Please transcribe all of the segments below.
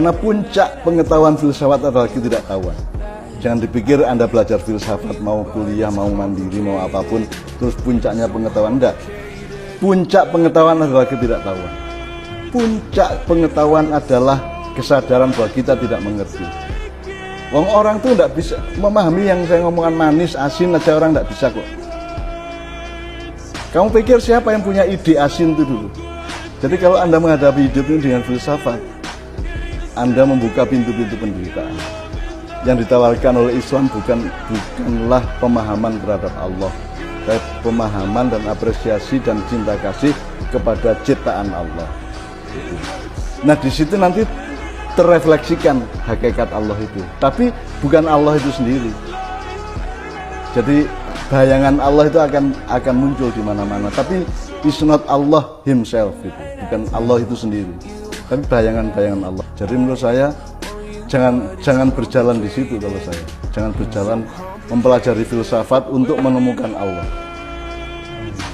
Karena puncak pengetahuan filsafat adalah ketidaktahuan. Jangan dipikir Anda belajar filsafat, mau kuliah, mau mandiri, mau apapun, terus puncaknya pengetahuan. Enggak. Puncak pengetahuan adalah ketidaktahuan. Puncak pengetahuan adalah kesadaran bahwa kita tidak mengerti. Orang tuh tidak bisa memahami yang saya ngomongkan manis, asin aja orang tidak bisa kok. Kamu pikir siapa yang punya ide asin itu dulu? Jadi kalau Anda menghadapi hidup ini dengan filsafat, Anda membuka pintu-pintu penderitaan. Yang ditawarkan oleh Islam bukanlah pemahaman terhadap Allah, tapi pemahaman dan apresiasi dan cinta kasih kepada ciptaan Allah. Nah di situ nanti terrefleksikan hakikat Allah itu, tapi bukan Allah itu sendiri. Jadi bayangan Allah itu akan muncul di mana-mana, tapi it's not Allah himself itu, bukan Allah itu sendiri, tapi bayangan-bayangan Allah. Jadi menurut saya jangan berjalan di situ. Kalau saya jangan berjalan mempelajari filsafat untuk menemukan Allah.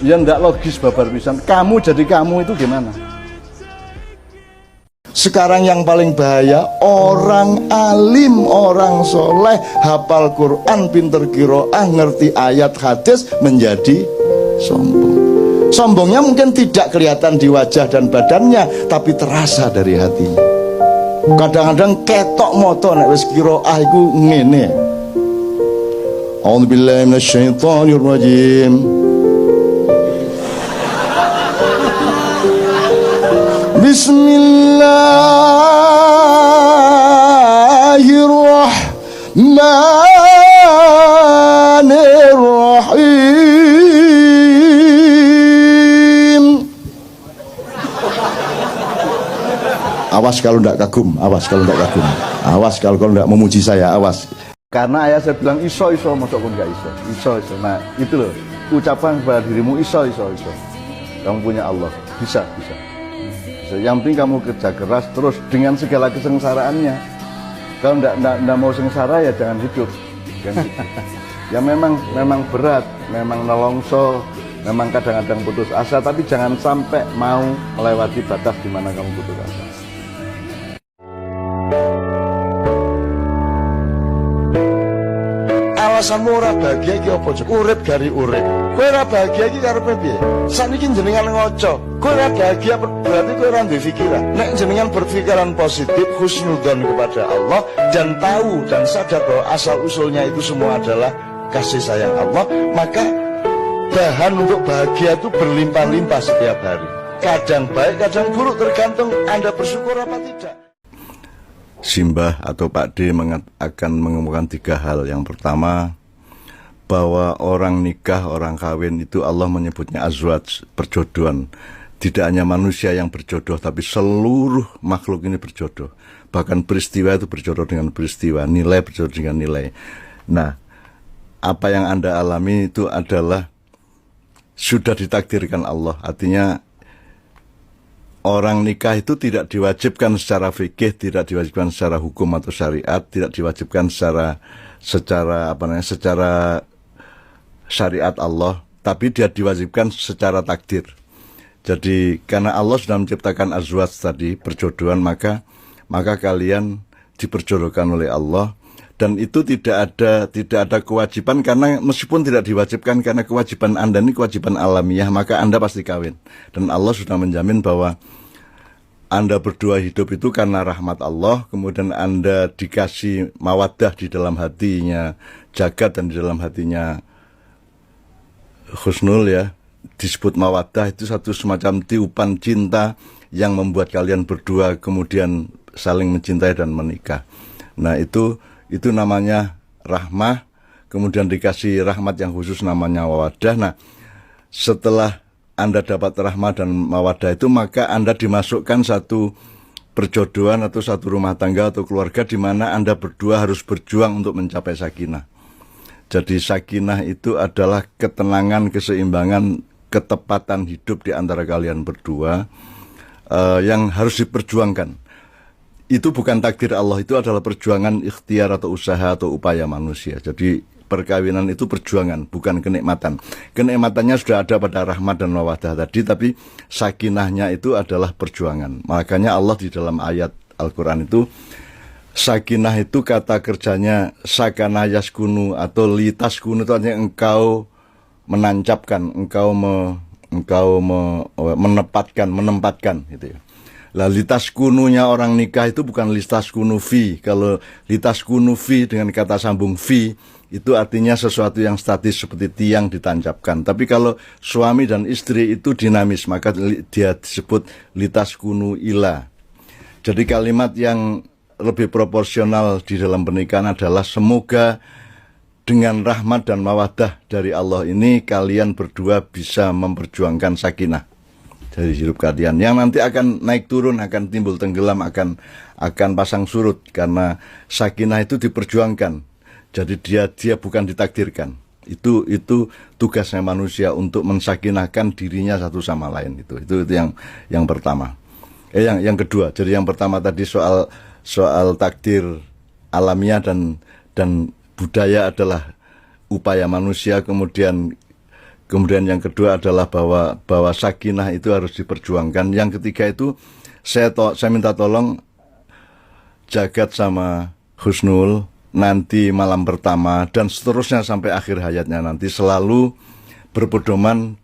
Ya ndak logis babar pisan. Kamu jadi kamu itu gimana? Sekarang yang paling bahaya, orang alim, orang soleh, hafal Quran, pinter qiraah, ngerti ayat hadis, menjadi sombong. Sombongnya mungkin tidak kelihatan di wajah dan badannya, tapi terasa dari hatinya. Kadang-kadang ketok moto nek wis qiraah iku ngene. A'udzubillahi minasyaitonirrajim. Bismillahirrahmanirrahim. Awas kalau tidak kagum, awas kalau tidak kagum, awas kalau tidak memuji saya, awas. Karena ayah saya bilang iso, masuk pun gak iso. Nah itu loh, ucapan kepada dirimu iso. Kamu punya Allah, bisa. Yang penting kamu kerja keras terus dengan segala kesengsaraannya. Kalau tidak mau sengsara ya jangan hidup. Ya memang berat, memang nelongso, memang kadang-kadang putus asa, tapi jangan sampai mau melewati batas di mana kamu putus asa. Alasanmu ora bahagia iki apa? Urip gari urip. Kowe ora bahagia iki karepe piye? Saniki jenengan ngoco. Kowe ora bahagia berarti kowe ora duwe pikiran. Nek jenengan berpikiran positif, husnudzon kepada Allah dan tahu dan sadar bahwa asal usulnya itu semua adalah kasih sayang Allah, maka bahan untuk bahagia itu berlimpah-limpah setiap hari. Kadang baik, kadang buruk, tergantung Anda bersyukur apa tidak. Simbah atau Pak D akan mengemukakan 3 hal. Yang pertama, bahwa orang nikah, orang kawin itu Allah menyebutnya azwaj, perjodohan. Tidak hanya manusia yang berjodoh, tapi seluruh makhluk ini berjodoh. Bahkan peristiwa itu berjodoh dengan peristiwa, nilai berjodoh dengan nilai. Nah, apa yang Anda alami itu adalah sudah ditakdirkan Allah. Artinya orang nikah itu tidak diwajibkan secara fikih, tidak diwajibkan secara hukum atau syariat, tidak diwajibkan secara syariat Allah, tapi dia diwajibkan secara takdir. Jadi karena Allah sudah menciptakan azwaj tadi, perjodohan, maka kalian diperjodohkan oleh Allah, dan itu tidak ada kewajiban, karena meskipun tidak diwajibkan, karena kewajiban Anda ini kewajiban alamiah, maka Anda pasti kawin. Dan Allah sudah menjamin bahwa Anda berdua hidup itu karena rahmat Allah, kemudian Anda dikasih mawaddah di dalam hatinya jagat dan di dalam hatinya husnul, ya, disebut mawaddah itu satu semacam tiupan cinta yang membuat kalian berdua kemudian saling mencintai dan menikah. Nah itu namanya rahmah, kemudian dikasih rahmat yang khusus namanya mawaddah. Nah setelah Anda dapat rahmah dan mawaddah itu, maka Anda dimasukkan satu perjodohan atau satu rumah tangga atau keluarga di mana Anda berdua harus berjuang untuk mencapai sakinah. Jadi sakinah itu adalah ketenangan, keseimbangan, ketepatan hidup di antara kalian berdua yang harus diperjuangkan. Itu bukan takdir Allah, itu adalah perjuangan ikhtiar atau usaha atau upaya manusia. Jadi perkawinan itu perjuangan, bukan kenikmatan. Kenikmatannya sudah ada pada rahmat dan mawaddah tadi, tapi sakinahnya itu adalah perjuangan. Makanya Allah di dalam ayat Al-Quran itu, sakinah itu kata kerjanya sakana yaskunu atau litaskunu, itu artinya engkau menancapkan, menempatkan gitu ya. Lah litaskununya orang nikah itu bukan litaskunu fi. Kalau litaskunu fi dengan kata sambung fi itu artinya sesuatu yang statis seperti tiang ditancapkan. Tapi kalau suami dan istri itu dinamis, maka dia disebut litaskunu ila. Jadi kalimat yang lebih proporsional di dalam pernikahan adalah semoga dengan rahmat dan mawaddah dari Allah ini kalian berdua bisa memperjuangkan sakinah dari hidup kalian, yang nanti akan naik turun, akan timbul tenggelam, akan pasang surut, karena sakinah itu diperjuangkan. Jadi dia bukan ditakdirkan. Itu tugasnya manusia untuk mensakinahkan dirinya satu sama lain. Itu yang pertama. Yang kedua. Jadi yang pertama tadi soal takdir alamiah dan budaya adalah upaya manusia, kemudian yang kedua adalah bahwa sakinah itu harus diperjuangkan. Yang ketiga itu saya minta tolong Jagat sama Husnul nanti malam pertama dan seterusnya sampai akhir hayatnya nanti selalu berpedoman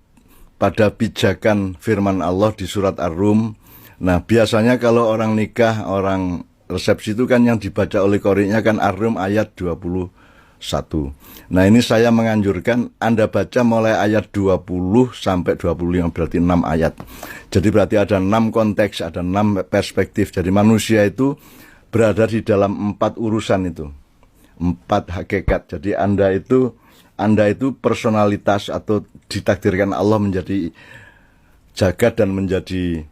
pada pijakan firman Allah di surat Ar-Rum. Nah, biasanya kalau orang nikah, orang resepsi itu kan yang dibaca oleh qori'nya kan Ar-Rum ayat 21. Nah, ini saya menganjurkan Anda baca mulai ayat 20 sampai 25, berarti 6 ayat. Jadi berarti ada 6 konteks, ada 6 perspektif. Jadi manusia itu berada di dalam 4 urusan itu. 4 hakikat. Jadi Anda itu personalitas atau ditakdirkan Allah menjadi jagat dan menjadi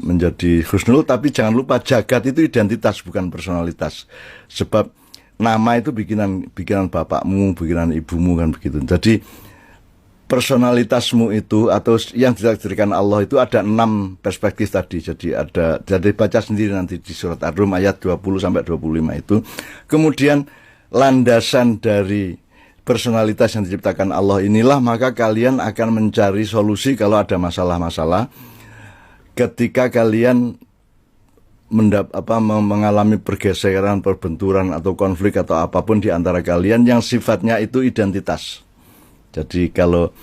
menjadi husnul, tapi jangan lupa jagat itu identitas bukan personalitas. Sebab nama itu bikinan bapakmu, bikinan ibumu kan begitu. Jadi personalitasmu itu atau yang ditakdirkan Allah itu ada 6 perspektif tadi. Jadi baca sendiri nanti di surat Ar-Rum ayat 20 sampai 25 itu. Kemudian landasan dari personalitas yang diciptakan Allah inilah, maka kalian akan mencari solusi kalau ada masalah-masalah. Ketika kalian mengalami pergeseran, perbenturan atau konflik atau apapun di antara kalian yang sifatnya itu identitas. Jadi kalau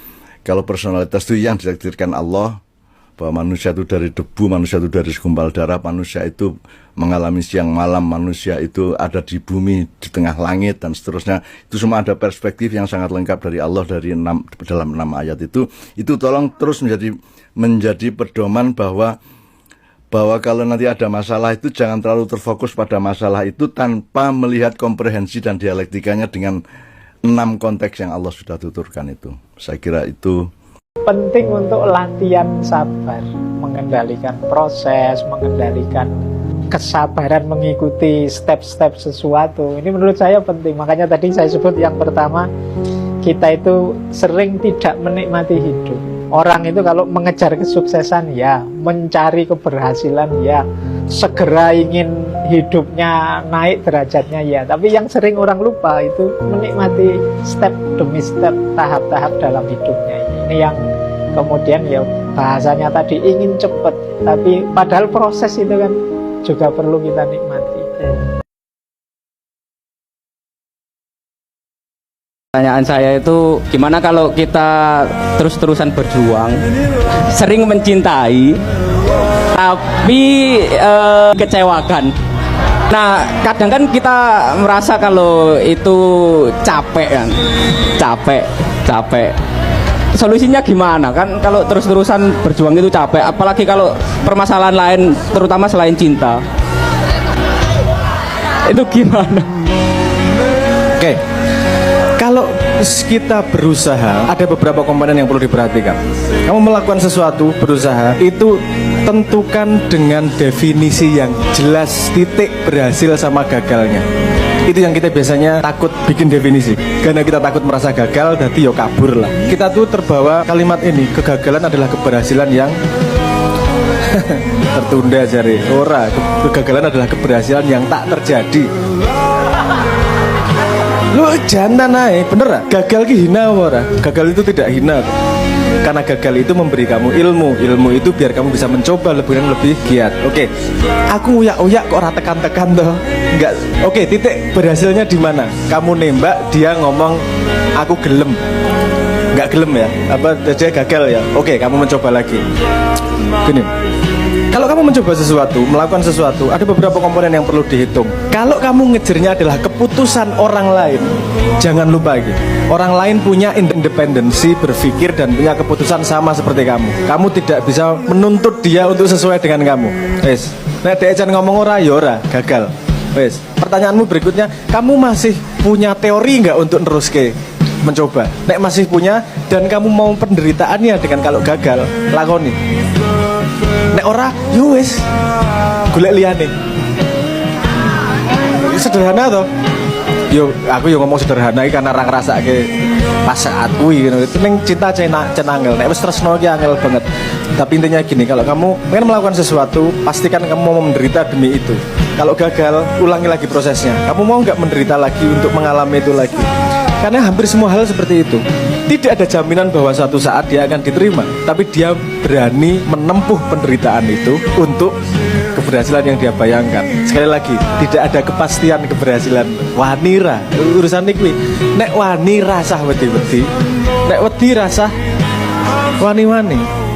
personalitas itu yang ditakdirkan Allah, bahwa manusia itu dari debu, manusia itu dari segumpal darah, manusia itu mengalami siang malam, manusia itu ada di bumi, di tengah langit dan seterusnya. Itu semua ada perspektif yang sangat lengkap dari Allah dalam 6 ayat itu tolong terus menjadi pedoman bahwa kalau nanti ada masalah itu jangan terlalu terfokus pada masalah itu tanpa melihat komprehensi dan dialektikanya dengan 6 konteks yang Allah sudah tuturkan itu. Saya kira itu penting untuk latihan sabar, mengendalikan proses, mengendalikan kesabaran mengikuti step-step sesuatu. Ini menurut saya penting. Makanya tadi saya sebut yang pertama, kita itu sering tidak menikmati hidup. Orang itu kalau mengejar kesuksesan ya, mencari keberhasilan ya, segera ingin hidupnya naik derajatnya ya. Tapi yang sering orang lupa itu menikmati step demi step, tahap-tahap dalam hidupnya. Ini yang kemudian ya bahasanya tadi ingin cepat, tapi padahal proses itu kan juga perlu kita nikmati. Pertanyaan saya itu gimana kalau kita terus-terusan berjuang, sering mencintai, tapi kecewakan. Nah, kadang kan kita merasa kalau itu capek kan, capek. Solusinya gimana? Kan kalau terus-terusan berjuang itu capek, apalagi kalau permasalahan lain, terutama selain cinta. Itu gimana? Oke. Kalau kita berusaha, ada beberapa komponen yang perlu diperhatikan. Kamu melakukan sesuatu, berusaha, itu tentukan dengan definisi yang jelas, titik berhasil sama gagalnya. Itu yang kita biasanya takut bikin definisi. Karena kita takut merasa gagal, jadi yo kabur lah. Kita tuh terbawa kalimat ini, kegagalan adalah keberhasilan yang tertunda jari. Ora, kegagalan adalah keberhasilan yang tak terjadi. Lu jantan aja, bener gak? Gagal ki hina ora? Gagal itu tidak hina. Karena gagal itu memberi kamu ilmu. Ilmu itu biar kamu bisa mencoba lebih giat. Oke. Aku uyak-uyak kok ora tekan-tekan toh. Enggak. Oke, titik berhasilnya di mana? Kamu nembak, dia ngomong aku gelem. Enggak gelem ya. Apa dia gagal ya? Oke, kamu mencoba lagi. Gini. Kalau kamu mencoba sesuatu, melakukan sesuatu, ada beberapa komponen yang perlu dihitung. Kalau kamu ngejarnya adalah keputusan orang lain, jangan lupa lagi, orang lain punya independensi berpikir dan punya keputusan sama seperti kamu. Kamu tidak bisa menuntut dia untuk sesuai dengan kamu. Wes, nek dia ngomong ora ya ora, gagal. Wes, pertanyaanmu berikutnya, kamu masih punya teori nggak untuk terus mencoba? Nek masih punya dan kamu mau penderitaannya dengan kalau gagal, lakoni. Nek ora, yo wis golek liyane. Sederhana toh. Yo aku yo ngomong sederhana iki karena ora ngrasake pas saat kuwi ngono. Itu ning cinta cenangel. Nek wis tresno iki angel banget. Tapi intinya gini, kalau kamu pengen melakukan sesuatu, pastikan kamu mau menderita demi itu. Kalau gagal, ulangi lagi prosesnya. Kamu mau nggak menderita lagi untuk mengalami itu lagi? Karena hampir semua hal seperti itu. Tidak ada jaminan bahwa suatu saat dia akan diterima, tapi dia berani menempuh penderitaan itu untuk keberhasilan yang dia bayangkan. Sekali lagi, tidak ada kepastian keberhasilan. Wanira, urusan ini. Nek wani rasah wedi-wedi, nek wedi rasah wani-wani.